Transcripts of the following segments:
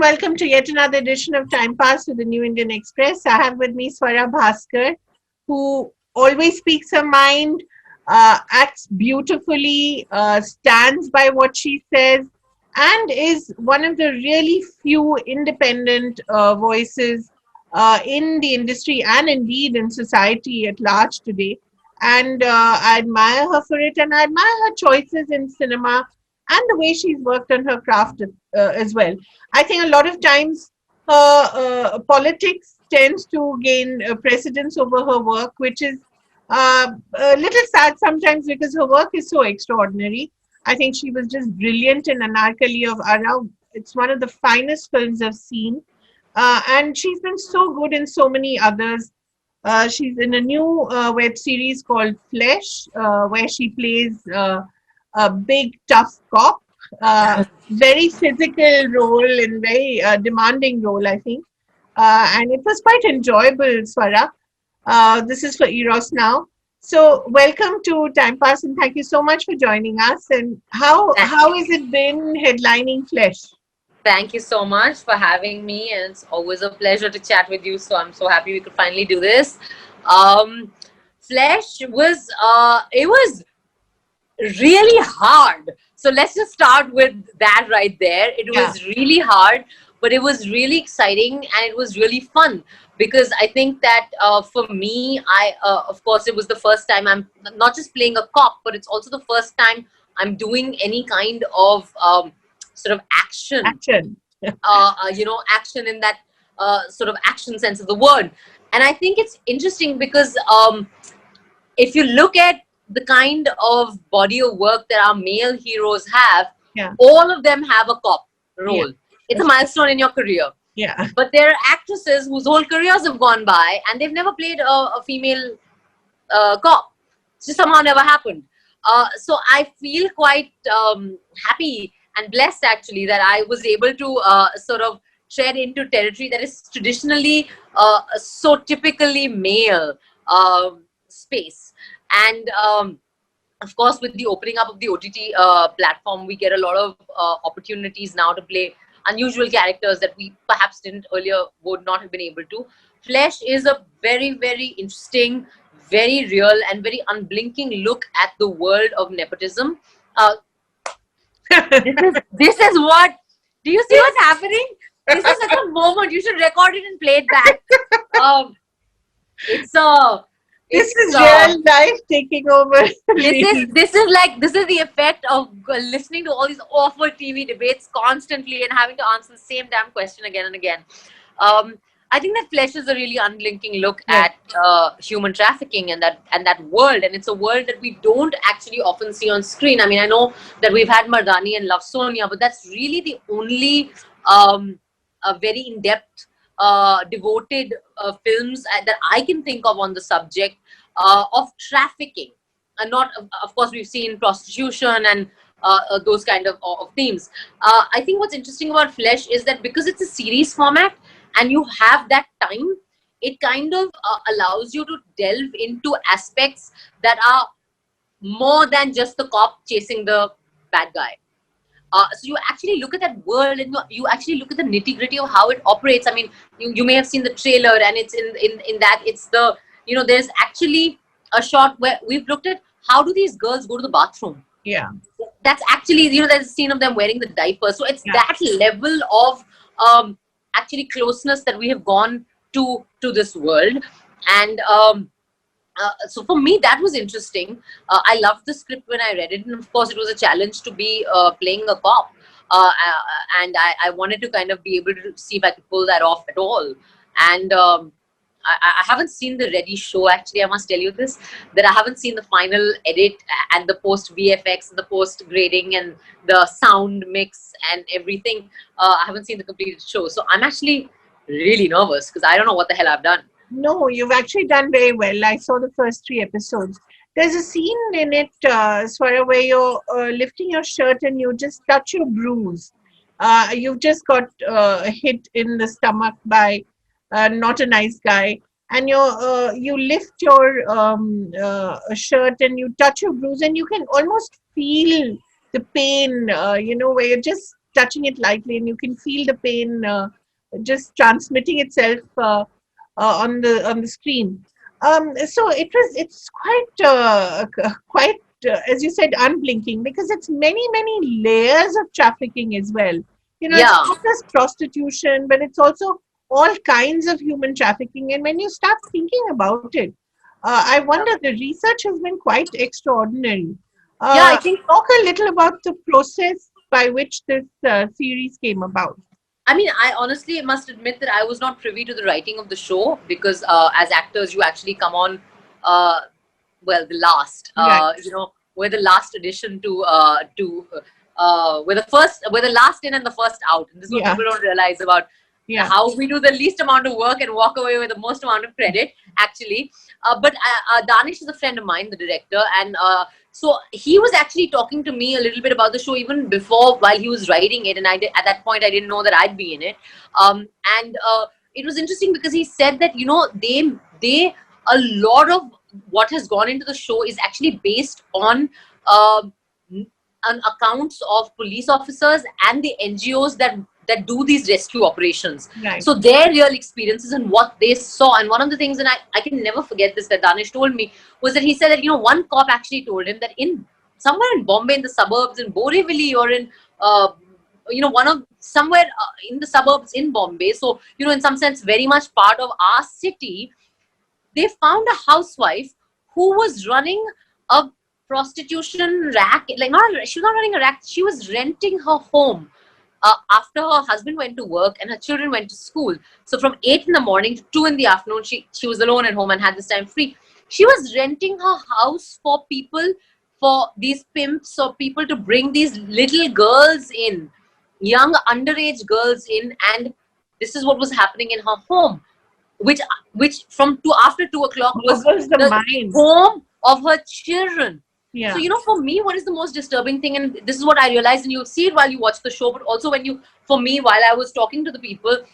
welcome to yet another edition of Time Pass with the New Indian Express. I have with me Swara Bhaskar, who always speaks her mind, acts beautifully, stands by what she says, and is one of the really few independent voices in the industry and indeed in society at large today. And I admire her for it, and I admire her choices in cinema and the way she's worked on her craft as well. I think a lot of times politics tends to gain precedence over her work, which is a little sad sometimes because her work is so extraordinary. I think she was just brilliant in Anarkali of Ara. It's one of the finest films I've seen. And she's been so good in so many others. She's in a new web series called Flesh, where she plays a big, tough cop. Very physical role and very demanding role, I think. And it was quite enjoyable, Swara. This is for Eros now. So welcome to Time Pass and thank you so much for joining us. And how has it been headlining Flesh? Thank you so much for having me, and it's always a pleasure to chat with you. So I'm so happy we could finally do this. Flesh was it was really hard. So let's just start with that right there. It was really hard, but it was really exciting and it was really fun because I think that for me, of course, it was the first time I'm not just playing a cop, but it's also the first time I'm doing any kind of sort of action. Action In that sort of action sense of the word. And I think it's interesting because if you look at the kind of body of work that our male heroes have, all of them have a cop role. It's a milestone in your career. But there are actresses whose whole careers have gone by and they've never played a female cop. It just somehow never happened. So I feel quite happy and blessed actually that I was able to sort of tread into territory that is traditionally so typically male space. And of course, with the opening up of the OTT platform, we get a lot of opportunities now to play unusual characters that we perhaps didn't earlier, would not have been able to. Flesh is a very, very interesting, very real and very unblinking look at the world of nepotism. This is what, do you see what's happening? This is such a moment. You should record it and play it back. This is real life taking over. This is the effect of listening to all these awful TV debates constantly and having to answer the same damn question again and again. I think that Flesh is a really unblinking look at human trafficking and that world, and it's a world that we don't actually often see on screen. I mean, I know that we've had Mardani and Love Sonia, but that's really the only a very in-depth, devoted films that I can think of on the subject of trafficking. And not, of course, we've seen prostitution and those kind of themes. I think what's interesting about Flesh is that because it's a series format and you have that time, it kind of allows you to delve into aspects that are more than just the cop chasing the bad guy. So you actually look at that world and you actually look at the nitty gritty of how it operates. I mean, you may have seen the trailer, and it's in that it's the, there's actually a shot where we've looked at how do these girls go to the bathroom. That's actually, there's a scene of them wearing the diaper. So it's that level of actually closeness that we have gone to this world. And so for me, that was interesting. I loved the script when I read it. And of course, it was a challenge to be playing a cop. And I wanted to kind of be able to see if I could pull that off at all. And I haven't seen the ready show, actually. I must tell you this, that I haven't seen the final edit and the post VFX and the post grading and the sound mix and everything. I haven't seen the completed show. So I'm actually really nervous because I don't know what the hell I've done. No, you've actually done very well. I saw the first 3 episodes. There's a scene in it, Swara, where you're lifting your shirt and you just touch your bruise. You've just got hit in the stomach by not a nice guy. And you lift your shirt and you touch your bruise and you can almost feel the pain, where you're just touching it lightly, and you can feel the pain just transmitting itself on the screen. So it's quite as you said, unblinking, because it's many layers of trafficking as well. It's Yeah. not just prostitution, but it's also all kinds of human trafficking. And when you start thinking about it, I wonder, the research has been quite extraordinary. Yeah, I think, Talk a little about the process by which this series came about. I mean, I honestly must admit that I was not privy to the writing of the show because as actors, you actually come on, uh, well, the last, Right. we're the last addition we're the last in and the first out. And this is what Yeah. people don't realize about Yeah. how we do the least amount of work and walk away with the most amount of credit, actually. But Danish is a friend of mine, the director, and so he was actually talking to me a little bit about the show even before, while he was writing it, and at that point I didn't know that I'd be in it. And it was interesting because he said that they a lot of what has gone into the show is actually based uh, on accounts of police officers and the NGOs that do these rescue operations. Right. So their real experiences and what they saw. And one of the things, and I can never forget this, that Danish told me, was that he said that, one cop actually told him that in somewhere in Bombay, in the suburbs, in Borivali, or in, one of somewhere in the suburbs in Bombay, so, in some sense, very much part of our city, they found a housewife who was running a prostitution racket. Like, she was not running a racket, she was renting her home after her husband went to work and her children went to school. So from 8 in the morning to 2 in the afternoon, she was alone at home and had this time free. She was renting her house for people, for these pimps or people to bring these little girls in, young underage girls in, and this is what was happening in her home, which from after 2 o'clock was Boggles the the mind. home of her children. Yeah. So, for me, what is the most disturbing thing, and this is what I realized, and you'll see it while you watch the show, but also for me, while I was talking to the people,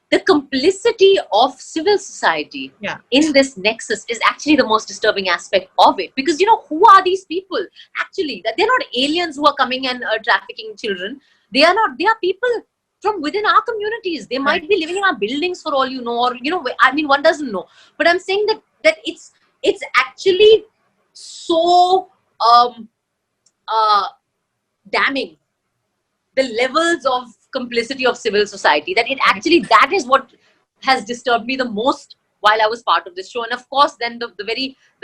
the complicity of civil society Yeah. in this nexus is actually the most disturbing aspect of it. Because, who are these people? Actually, that they're not aliens who are coming and trafficking children. They are people from within our communities. They might be living in our buildings for all you know, or, I mean, one doesn't know. But I'm saying that it's actually so damning, the levels of complicity of civil society, that that is what has disturbed me the most while I was part of this show. And of course, then the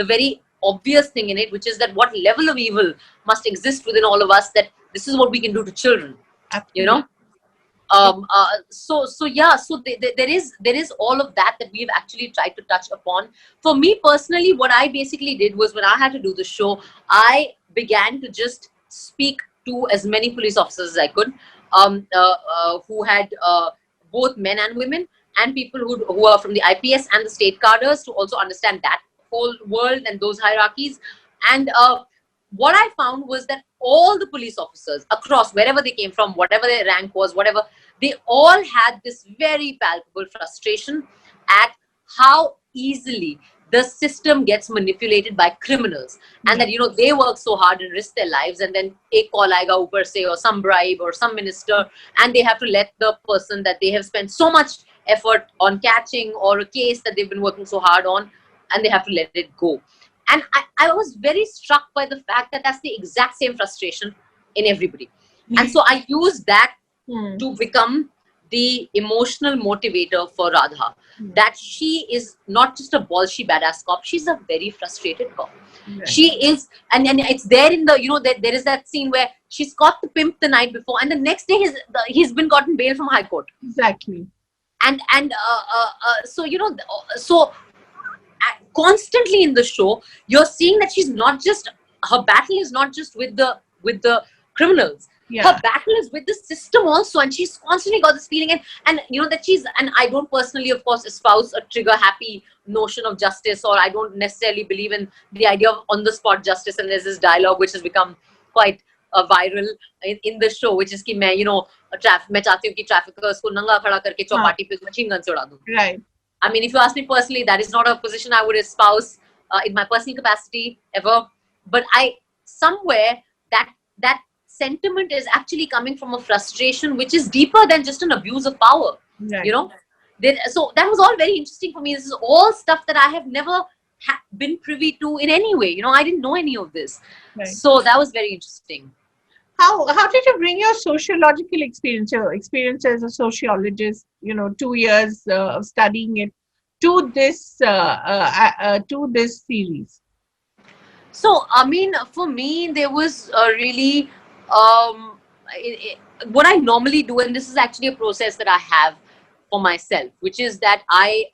very obvious thing in it, which is that what level of evil must exist within all of us, that this is what we can do to children. Absolutely. There is all of that we've actually tried to touch upon. For me personally, what I basically did was, when I had to do the show, I began to just speak to as many police officers as I could, who had both men and women, and people who are from the IPS and the state cadres, to also understand that whole world and those hierarchies. And what I found was that all the police officers across, wherever they came from, whatever their rank was, whatever, they all had this very palpable frustration at how easily the system gets manipulated by criminals. And that, they work so hard and risk their lives, and then ek call aayega upar se, or some bribe or some minister, and they have to let the person that they have spent so much effort on catching, or a case that they've been working so hard on, and they have to let it go. And I was very struck by the fact that that's the exact same frustration in everybody. And so I used that to become the emotional motivator for Radha. That she is not just a ballsy badass cop, she's a very frustrated cop. Right. She is, and it's there in the, there is that scene where she's caught the pimp the night before, and the next day he's been gotten bail from High Court. Exactly. And so constantly in the show, you're seeing that her battle is not just with the criminals. Yeah. Her battle is with the system also, and she's constantly got this feeling, and that and I don't personally, of course, espouse a trigger happy notion of justice, or I don't necessarily believe in the idea of on the spot justice. And there's this dialogue which has become quite viral in the show, which is कि मैं मैं चाहती हूँ कि traffickers को नंगा खड़ा करके चौपाटी पे machine gun से उड़ा दूँ. Right. I mean, if you ask me personally, that is not a position I would espouse in my personal capacity ever. But somewhere that sentiment is actually coming from a frustration which is deeper than just an abuse of power. You Right. know, so that was all very interesting for me. This is all stuff that I have never been privy to in any way. You know, I didn't know any of this. Right. So that was very interesting. How did you bring your sociological experience, your experience as a sociologist, 2 years of studying it, to this series? So, I mean, for me, there was really what I normally do, and this is actually a process that I have for myself, which is that I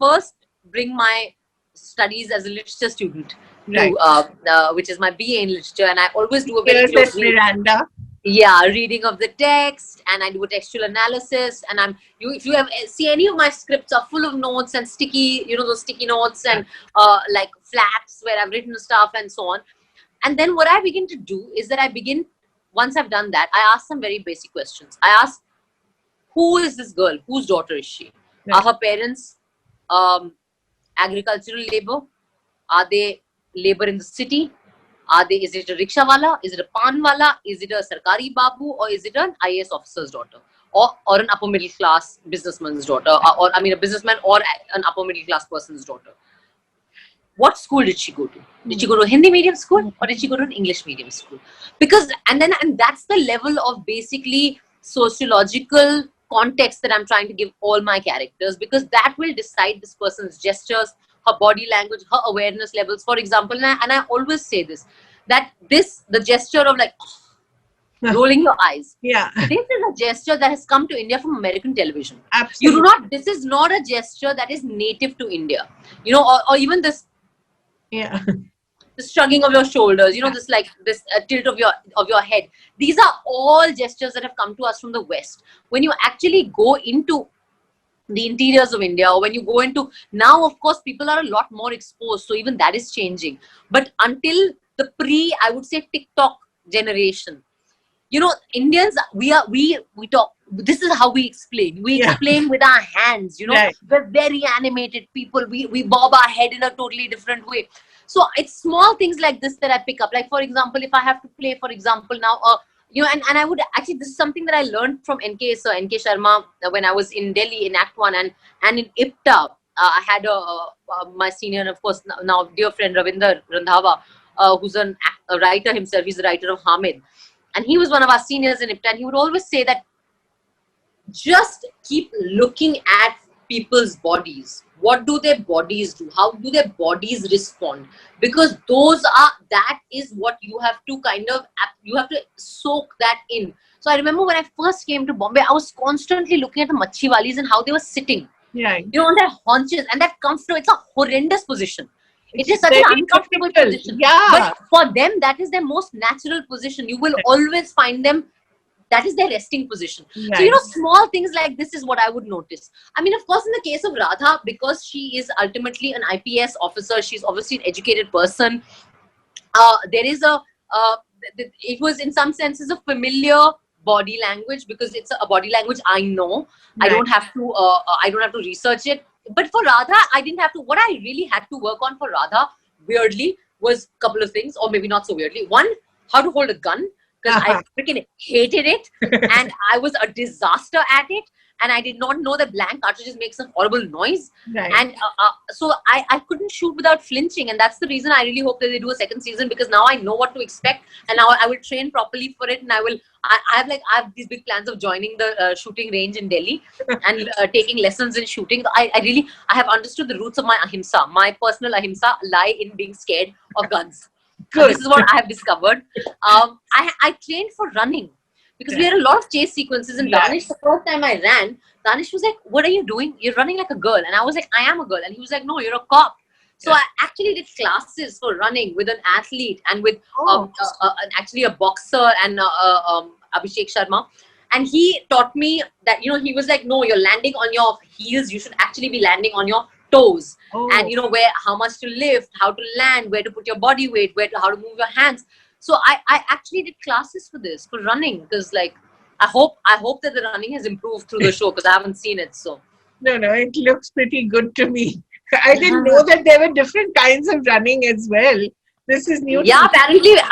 first bring my studies as a literature student Right. to which is my BA in literature, and I always do a very Here's close at read. Miranda. Yeah, reading of the text, and I do a textual analysis, and if you have see any of my scripts are full of notes and sticky, those sticky notes and like flaps where I've written stuff and so on. And then what I begin to do is that once I've done that, I ask some very basic questions. I ask, who is this girl? Whose daughter is she? Right. Are her parents agricultural labor? Are they labor in the city? Is it a rickshaw wala? Is it a pan wala? Is it a sarkari babu? Or is it an IAS officer's daughter? Or an upper middle class businessman's daughter? Or I mean, a businessman or an upper middle class person's daughter? What school did she go to? Did she go to a Hindi medium school or did she go to an English medium school? And that's the level of basically sociological context that I'm trying to give all my characters, because that will decide this person's gestures, her body language, her awareness levels. For example, and I always say this, the gesture of like rolling your eyes. Yeah. This is a gesture that has come to India from American television. Absolutely. This is not a gesture that is native to India. Or even this, yeah, the shrugging of your shoulders, this tilt of your head. These are all gestures that have come to us from the West. When you actually go into the interiors of India, or when you go into, now of course people are a lot more exposed, so even that is changing. But until the I would say TikTok generation, Indians, we talk, this is how we explain. We explain with our hands, Right. We're very animated people. We bob our head in a totally different way. So it's small things like this that I pick up. Like, for example, if I have to play, for example, now, and I would actually, this is something that I learned from NK Sharma when I was in Delhi in Act 1 and in IPTA. I had my senior, and of course, now dear friend Ravinder Randhawa, who's a writer himself. He's the writer of Hamid. And he was one of our seniors in IPTA, and he would always say that just keep looking at people's bodies. What do their bodies do? How do their bodies respond? Because that is what you have to soak that in. So I remember when I first came to Bombay, I was constantly looking at the machiwalis and how they were sitting. Right. On their haunches, and that comfortable, it's a horrendous position. It is such an uncomfortable position. Yeah. But for them, that is their most natural position. You will always find them, that is their resting position. Right. So, small things like this is what I would notice. I mean, of course, in the case of Radha, because she is ultimately an IPS officer, she's obviously an educated person. There is it was in some senses a familiar body language, because it's a body language I know. Right. I don't have to research it. But for Radha, I didn't have to. What I really had to work on for Radha, weirdly, was a couple of things, or maybe not so weirdly. One, how to hold a gun, because I freaking hated it, and I was a disaster at it, and I did not know that blank cartridges make some horrible noise. Right. And so I couldn't shoot without flinching, and that's the reason I really hope that they do a second season, because now I know what to expect, and now I will train properly for it, and I have these big plans of joining the shooting range in Delhi and taking lessons in shooting. I have understood the roots of my ahimsa. My personal ahimsa lie in being scared of guns. This is what I have discovered. I trained for running, because we had a lot of chase sequences in Danish. The first time I ran, Danish was like, "What are you doing? You're running like a girl." And I was like, "I am a girl." And he was like, "No, you're a cop." So I actually did classes for running with an athlete and with actually a boxer and Abhishek Sharma. And he taught me that, he was like, "No, you're landing on your heels. You should actually be landing on your toes." And how much to lift, how to land, where to put your body weight, how to move your hands. So I actually did classes for this, for running, because like I hope that the running has improved through the show, because I haven't seen it. So no, it looks pretty good to me. I didn't know that there were different kinds of running as well. This is new to Yeah, me.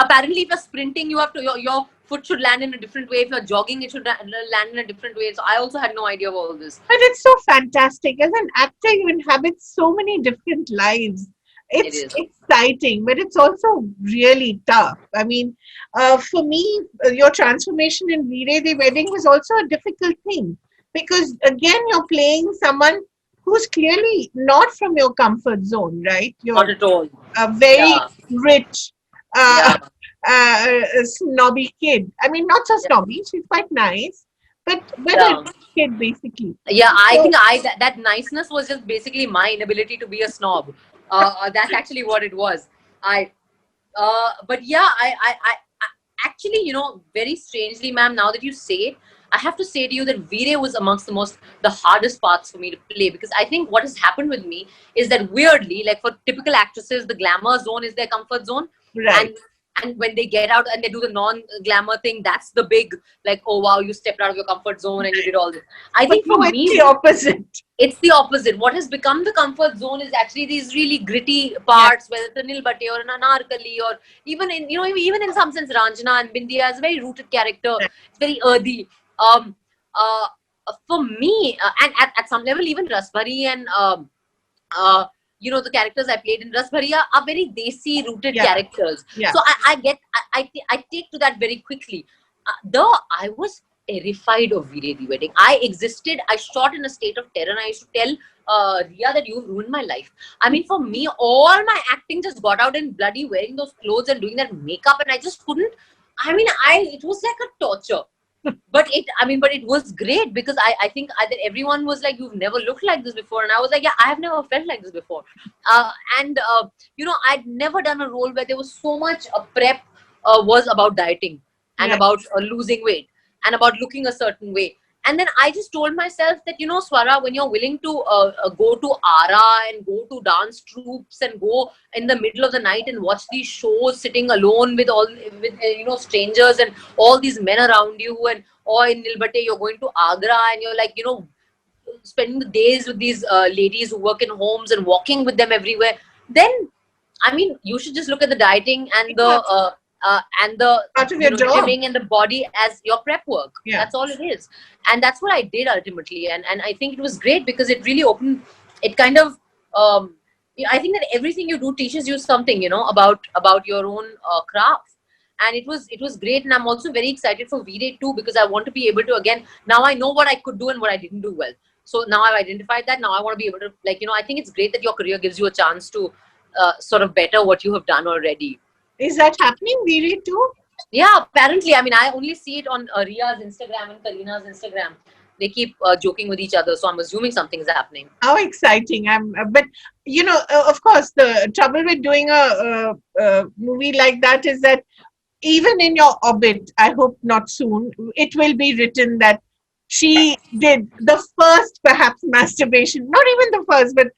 apparently, if you're sprinting, you have to your foot should land in a different way. If you're jogging, it should land in a different way. So I also had no idea of all this. But it's so fantastic. As an actor, you inhabit so many different lives. It It's is. exciting, but it's also really tough. I mean, for me, your transformation in Vday the Wedding was also a difficult thing because, again, you're playing someone who's clearly not from your comfort zone, right? Not You're at all. a very Yeah, rich, uh, yeah, snobby kid. I mean, not so yeah, snobby. She's quite nice, but a yeah. rich kid basically. Yeah, I So think that niceness was just basically my inability to be a snob. That's actually what it was. I but yeah, I actually, very strangely, ma'am, now that you say it, I have to say to you that Vire was amongst the hardest parts for me to play, because I think what has happened with me is that weirdly, like for typical actresses, the glamour zone is their comfort zone, right. and when they get out and they do the non-glamour thing, that's the big, like, oh wow, you stepped out of your comfort zone and you did all this. I But think for no, it's me, the opposite. it's the opposite. What has become the comfort zone is actually these really gritty Yeah, parts, whether it's a Nilbate or an Anarkali, or even in, even in some sense, Ranjana and Bindiya is a very rooted character. right. It's very earthy. Um, uh, for me, and at some level, even Rasbhari and uh, the characters I played in Rasbhari are very desi rooted Yeah, characters. yeah. So I take to that very quickly. Though I was terrified of Vire the Wedding. I existed, I shot in a state of terror, and I used to tell Ria that you ruined my life. I mean, for me, all my acting just got out in bloody wearing those clothes and doing that makeup, and I just couldn't. I mean, it was like a torture. But it was great because I think that everyone was like, you've never looked like this before. And I was like, yeah, I have never felt like this before. And I'd never done a role where there was so much prep was about dieting and Right. about losing weight and about looking a certain way. And then I just told myself that, Swara, when you're willing to go to Ara and go to dance troops and go in the middle of the night and watch these shows sitting alone with strangers and all these men around you, and or in Nilbate you're going to Agra and you're like, spending the days with these ladies who work in homes and walking with them everywhere, then I mean, you should just look at the dieting and Yeah, the part of your job. gymming and the body as your prep work. Yeah. That's all it is, and that's what I did ultimately. And I think it was great because it really opened. It kind of I think that everything you do teaches you something, about your own craft. And it was great, and I'm also very excited for V-Day too, because I want to be able to, again, now I know what I could do and what I didn't do well. So now I've identified that. Now I want to be able to, like, I think it's great that your career gives you a chance to sort of better what you have done already. Is that happening, Viri, too? Yeah, apparently. I mean, I only see it on Ria's Instagram and Karina's Instagram. They keep joking with each other, so I'm assuming something's happening. How exciting! But of course, the trouble with doing a movie like that is that even in your orbit, I hope not soon, it will be written that she did the first, perhaps, masturbation. Not even the first, but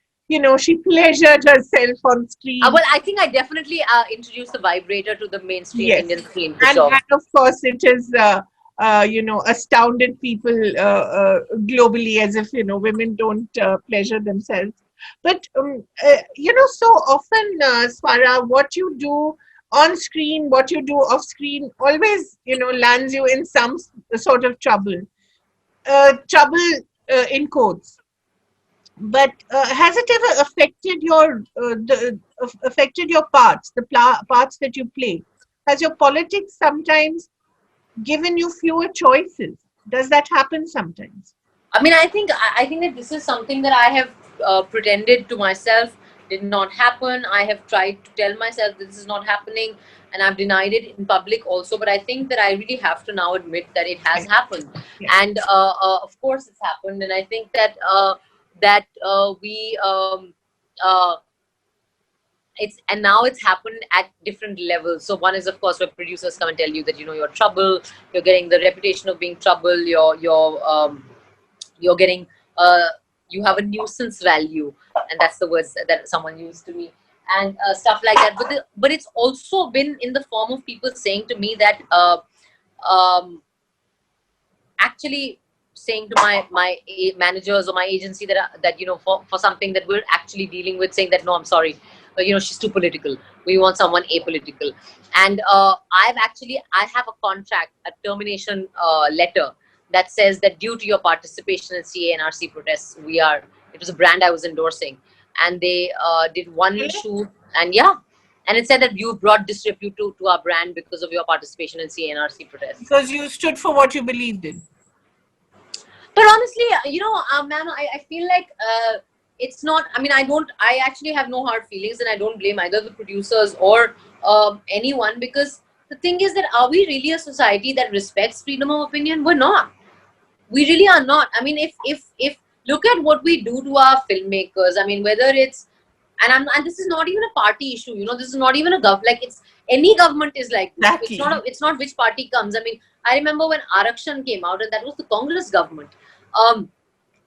she pleasured herself on screen. Well, I think I definitely introduced the vibrator to the mainstream Yes, Indian scene for and sure. of course, it has astounded people globally, as if women don't pleasure themselves. But so often, Swara, what you do on screen, what you do off screen, always lands you in some sort of trouble. Trouble in quotes. But has it ever affected your parts, the parts that you play? Has your politics sometimes given you fewer choices? Does that happen sometimes? I mean, I think that this is something that I have pretended to myself did not happen. I have tried to tell myself that this is not happening, and I've denied it in public also. But I think that I really have to now admit that it has Right. happened, Yeah. and of course it's happened. And I think that we uh, it's and now it's happened at different levels. So one is, of course, where producers come and tell you that you're trouble, you're getting the reputation of being trouble, you're getting you have a nuisance value, and that's the words that someone used to me, and stuff like that. But it's also been in the form of people saying to me that um, actually saying to my managers or my agency that for something that we're actually dealing with, saying that no, I'm sorry, she's too political. We want someone apolitical. And I have a contract, a termination letter that says that due to your participation in CA and RC protests, it was a brand I was endorsing, and they did one Really? shoot, and yeah, and it said that you brought disrepute to our brand because of your participation in CA and RC protests. Because you stood for what you believed in. But honestly, ma'am, I feel like it's not. I mean, I actually have no hard feelings, and I don't blame either the producers or anyone, because the thing is that, are we really a society that respects freedom of opinion? We're not. We really are not. I mean, if look at what we do to our filmmakers. I mean, whether it's, and this is not even a party issue. This is not even a like, it's any government is like this. Exactly. It's not which party comes. I mean, I remember when Arakshan came out, and that was the Congress government.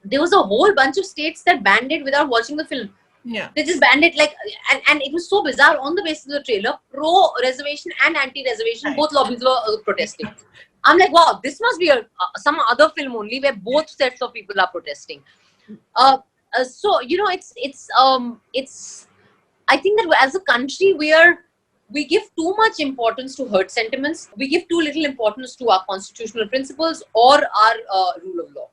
There was a whole bunch of states that banned it without watching the film. Yeah. They just banned it, like, and it was so bizarre. On the basis of the trailer, pro reservation and anti reservation, Right. both lobbies were protesting. I'm like, wow, this must be some other film only where both sets of people are protesting. So it's. I think that as a country, we give too much importance to hurt sentiments. We give too little importance to our constitutional principles or our rule of law.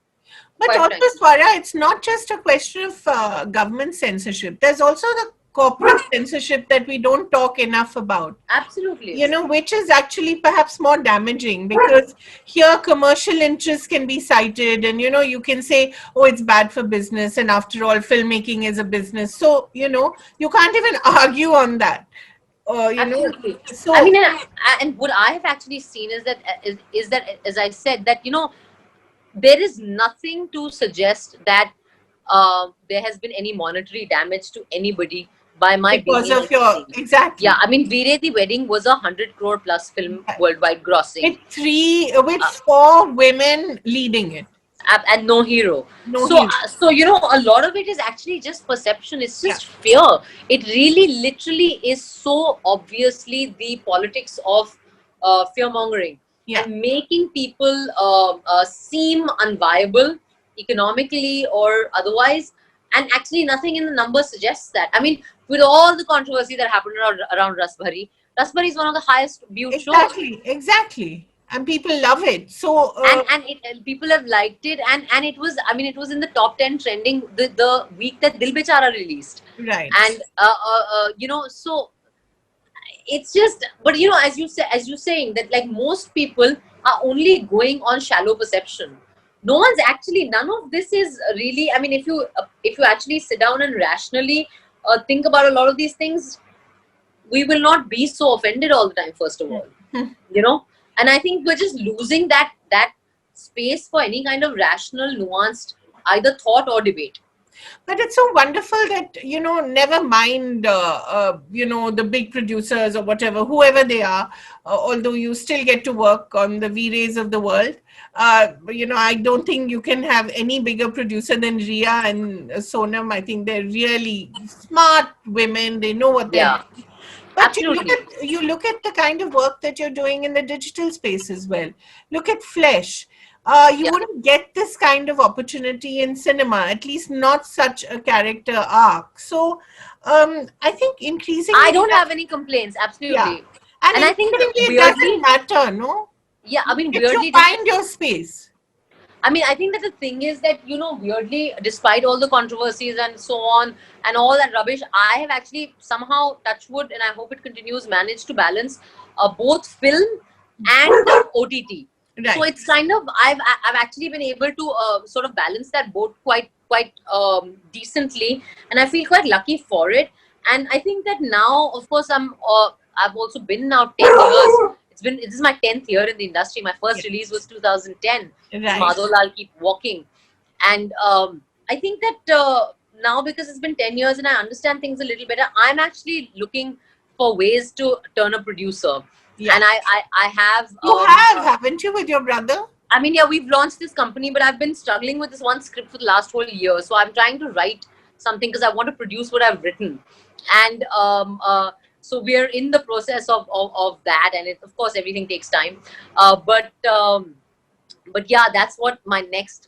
But Quite also, frankly. Swara, it's not just a question of government censorship. There's also the corporate censorship that we don't talk enough about. Absolutely. Which is actually perhaps more damaging, because here commercial interests can be cited, and you can say, oh, it's bad for business, and after all, filmmaking is a business. So you can't even argue on that. Absolutely. So I mean, and what I have actually seen is that as I said, that there is nothing to suggest that there has been any monetary damage to anybody by my because being in of your the scene. exactly. Yeah, I mean, Vday the Wedding was 100 crore plus film worldwide grossing, with 4 women leading it. and no hero. No So, hero. a lot of it is actually just perception. It's Yeah. just fear. It really, literally is so obviously the politics of fear mongering, Yeah. and making people seem unviable economically or otherwise. And actually, nothing in the numbers suggests that. I mean, with all the controversy that happened around Rasbhari is one of the highest viewed shows. Exactly. And people love it. So And people have liked it, and it was, I mean, it was in the top 10 trending the week that Dil Bechara released. right. And so it's just, but as you're saying that, like, most people are only going on shallow perception. None of this is really, I mean, if you actually sit down and rationally think about a lot of these things, we will not be so offended all the time, first of all. And I think we're just losing that space for any kind of rational, nuanced either thought or debate. But it's so wonderful that, never mind, the big producers or whatever, whoever they are, although you still get to work on the V-Rays of the world. I don't think you can have any bigger producer than Ria and Sonam. I think they're really smart women. They know what they're doing. But Absolutely. you look at the kind of work that you're doing in the digital space as well. Look at Flesh. You wouldn't get this kind of opportunity in cinema, at least not such a character arc. So I think increasingly... I don't have any complaints, absolutely. Yeah. And I think that it doesn't matter, no? Yeah, I mean, If weirdly... you find your space. I mean, I think that the thing is that, weirdly, despite all the controversies and so on, and all that rubbish, I have actually somehow, touch wood, and I hope it continues, managed to balance both film and OTT. Right. So it's kind of, I've actually been able to sort of balance that both quite decently, and I feel quite lucky for it. And I think that now, of course, I've also been now 10 years. This is my 10th year in the industry. My first release was 2010. Right. Madholal Keep Walking. And I think that now, because it's been 10 years and I understand things a little better, I'm actually looking for ways to turn a producer. Yeah. And I have... You haven't you, with your brother? I mean, yeah, we've launched this company, but I've been struggling with this one script for the last whole year. So I'm trying to write something because I want to produce what I've written. And so we're in the process of that. And of course, everything takes time. But yeah, that's what my next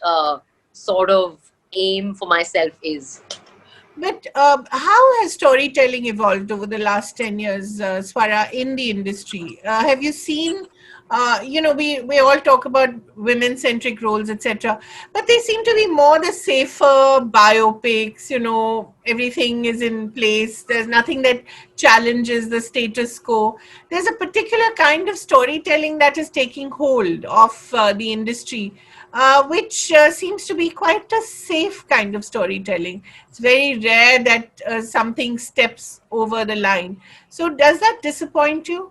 sort of aim for myself is. But how has storytelling evolved over the last 10 years, Swara, in the industry? Have you seen, we all talk about women-centric roles, etc., but they seem to be more the safer biopics, everything is in place. There's nothing that challenges the status quo. There's a particular kind of storytelling that is taking hold of the industry, which seems to be quite a safe kind of storytelling. It's very rare that something steps over the line. So, does that disappoint you?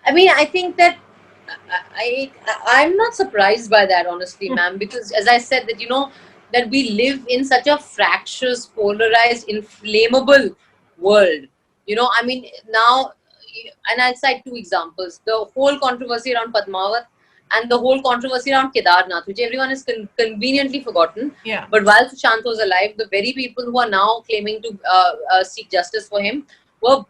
I mean, I think that I'm not surprised by that, honestly, ma'am, because as I said, that that we live in such a fractious, polarized, inflammable world. I mean, now, and I'll cite two examples: the whole controversy around Padmavat and the whole controversy around Kedarnath, which everyone has conveniently forgotten. Yeah. But while Sushant was alive, the very people who are now claiming to seek justice for him were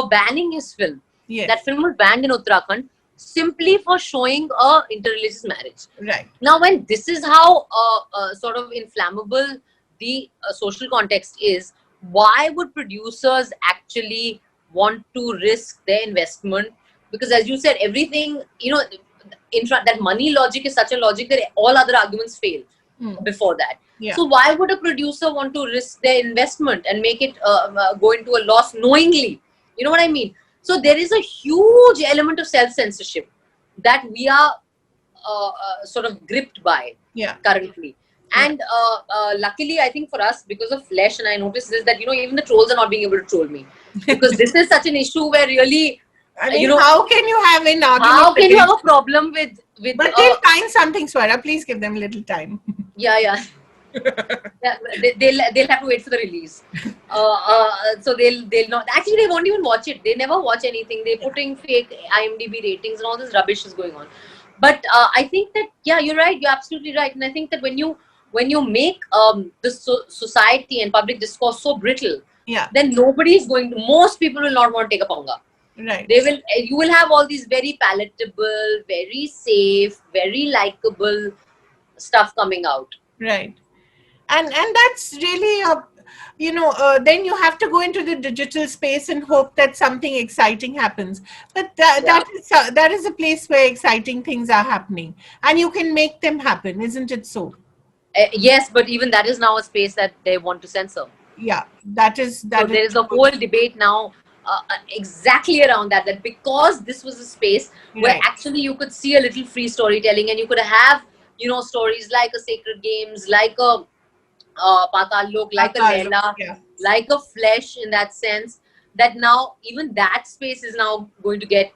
banning his film. Yes. That film was banned in Uttarakhand simply for showing a interreligious marriage. Right. Now, when this is how sort of inflammable the social context is, why would producers actually want to risk their investment? Because, as you said, everything, that money logic is such a logic that all other arguments fail before that. Yeah. So, why would a producer want to risk their investment and make it go into a loss knowingly? You know what I mean? So, there is a huge element of self-censorship that we are sort of gripped by currently. And luckily, I think for us, because of Flesh, and I noticed this, that even the trolls are not being able to troll me, because this is such an issue where really, I mean, how can you have an argument? How can you have a problem with? But they'll find something, Swara. Please give them a little time. Yeah. They'll have to wait for the release. So they'll not. Actually, they won't even watch it. They never watch anything. They're putting fake IMDb ratings and all this rubbish is going on. But I think that you're right. You're absolutely right. And I think that when you make the society and public discourse so brittle, then nobody is going to. Most people will not want to take a ponga. Right. You will have all these very palatable, very safe, very likable stuff coming out. Right. And that's really then you have to go into the digital space and hope that something exciting happens. But that is a place where exciting things are happening, and you can make them happen, isn't it so? Yes, but even that is now a space that they want to censor. Yeah, that is. So there is a whole debate now exactly around that because this was a space where actually you could see a little free storytelling, and you could have stories like a Sacred Games, like a Patal Lok, like a Leela, like a Flesh, in that sense, that now even that space is now going to get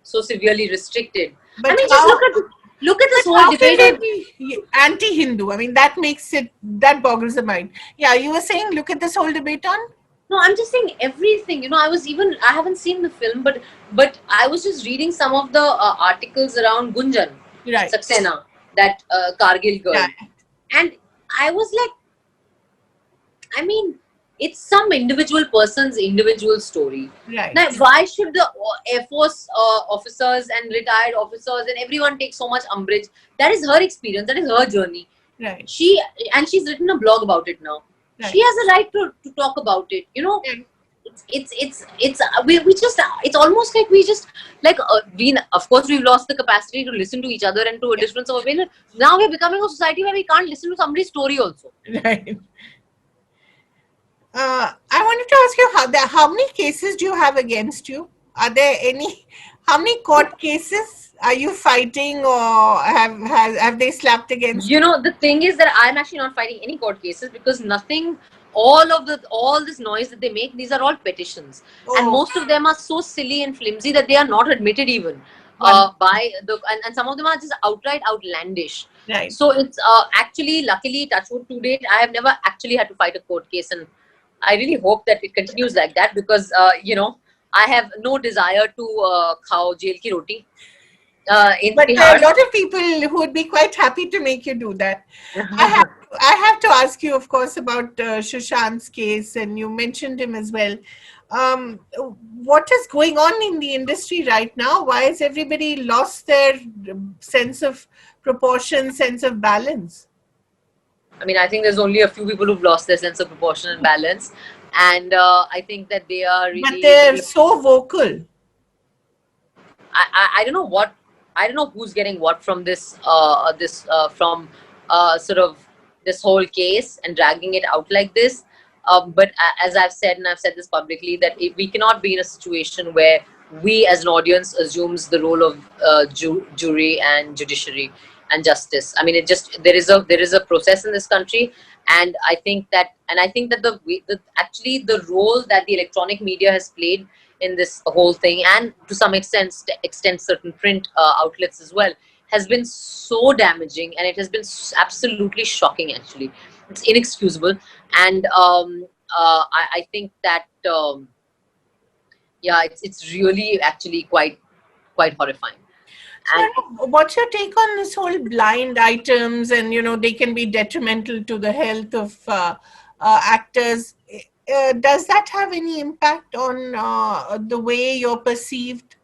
so severely restricted. But I mean, just look at this whole debate. Anti-Hindu. I mean, that boggles the mind. Yeah, you were saying, look at this whole debate on. No, I'm just saying everything. I haven't seen the film, but I was just reading some of the articles around Gunjan Saxena, that Kargil girl, and I was like, I mean, it's some individual person's individual story. Right. Now, why should the Air Force officers and retired officers and everyone take so much umbrage? That is her experience. That is her journey. Right. She's written a blog about it now. Right. She has a right to talk about it. It's almost like we just of course we've lost the capacity to listen to each other and to a difference of opinion. Now we're becoming a society where we can't listen to somebody's story also. Right. I wanted to ask you, how many cases do you have against you? Are there any? How many court cases are you fighting, or have they slapped against you? The thing is that I'm actually not fighting any court cases, because nothing. All this noise that they make, these are all petitions, and most of them are so silly and flimsy that they are not admitted even by the and some of them are just outright outlandish. Right. So it's actually, luckily, touchwood to date, I have never actually had to fight a court case, and I really hope that it continues like that, because I have no desire to khao jail ki roti. But there are a lot of people who would be quite happy to make you do that. I have to ask you, of course, about Sushant's case, and you mentioned him as well. What is going on in the industry right now? Why has everybody lost their sense of proportion, sense of balance? I mean, I think there's only a few people who've lost their sense of proportion and balance, and I think that they are But really, they're really. so vocal. I don't know what, I don't know who's getting what from from sort of this whole case and dragging it out like this. But as I've said, and I've said this publicly, that we cannot be in a situation where we as an audience assumes the role of jury and judiciary and justice. I mean, it just, there is a process in this country, and I think that actually the role that the electronic media has played in this whole thing, and to some extent certain print outlets as well, has been so damaging, and it has been absolutely shocking. Actually, it's inexcusable, and I think that yeah, it's really actually quite horrifying. And So, what's your take on this whole blind items, and they can be detrimental to the health of actors? Does that have any impact on the way you're perceived?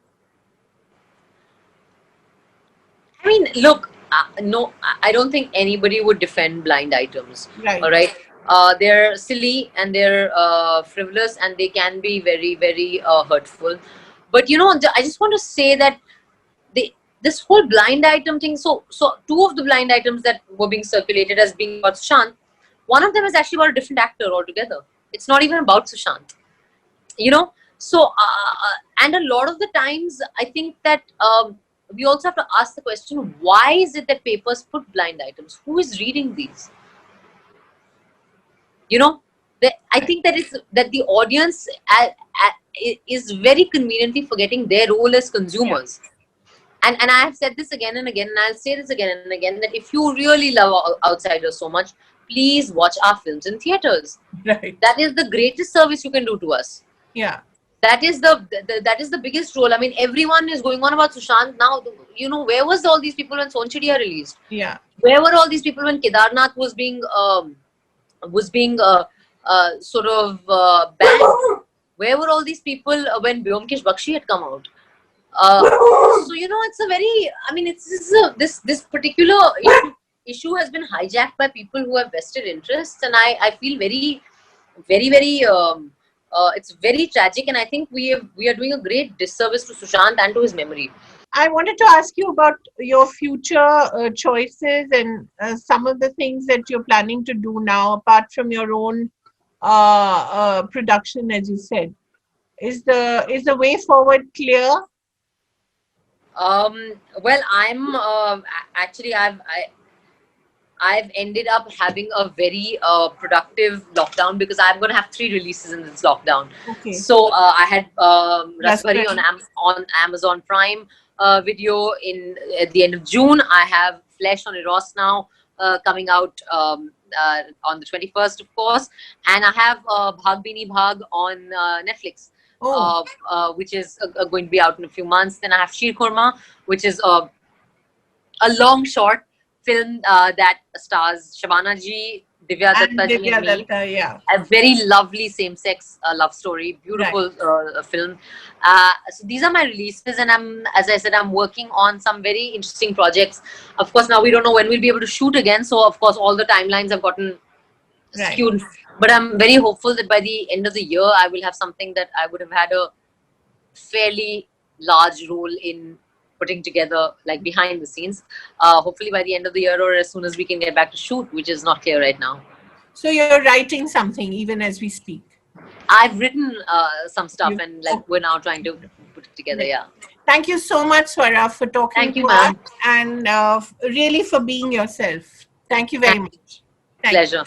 I mean, look, no, I don't think anybody would defend blind items. All Right. right, they're silly and they're frivolous, and they can be very, very hurtful. But I just want to say that this whole blind item thing. So two of the blind items that were being circulated as being about Sushant, one of them is actually about a different actor altogether. It's not even about Sushant. You know, and a lot of the times, I think that we also have to ask the question: why is it that papers put blind items? Who is reading these? You know, I think that it's that the audience is very conveniently forgetting their role as consumers. And I have said this again and again, and I'll say this again and again, that if you really love outsiders so much, please watch our films in theaters. Right. That is the greatest service you can do to us. Yeah. That is that is the biggest role. I mean, everyone is going on about Sushant now. Where was all these people when Sonchadiya released? Yeah. Where were all these people when Kedarnath was being sort of banned? Where were all these people when Byomkesh Bakshi had come out? So it's a very, I mean, this particular issue has been hijacked by people who have vested interests, and I feel very, very, very it's very tragic, and I think we are doing a great disservice to Sushant and to his memory. I wanted to ask you about your future choices and some of the things that you're planning to do now, apart from your own production, as you said. Is the way forward clear? Well, I'm actually I've ended up having a very productive lockdown, because I'm going to have 3 releases in this lockdown. Okay. So I had Rasbari great. on Amazon Prime Video at the end of June. I have Flesh on Eros now coming out on the 21st, of course, and I have Bhag Bini Bhag on Netflix. Oh. Which is going to be out in a few months. Then I have Sheer Khurma, which is a long short film that stars Shabana ji, Divya And Datta ji, Divya and me. Datta, yeah. A very lovely same-sex love story, beautiful film. So these are my releases, and as I said, I'm working on some very interesting projects. Of course, now we don't know when we'll be able to shoot again, so of course all the timelines have gotten skewed. But I'm very hopeful that by the end of the year, I will have something that I would have had a fairly large role in putting together, like behind the scenes. Hopefully by the end of the year, or as soon as we can get back to shoot, which is not clear right now. So you're writing something even as we speak? I've written some stuff, and we're now trying to put it together. Yeah. Thank you so much, Swara, for talking to us, and really for being yourself. Thank you very much. Pleasure.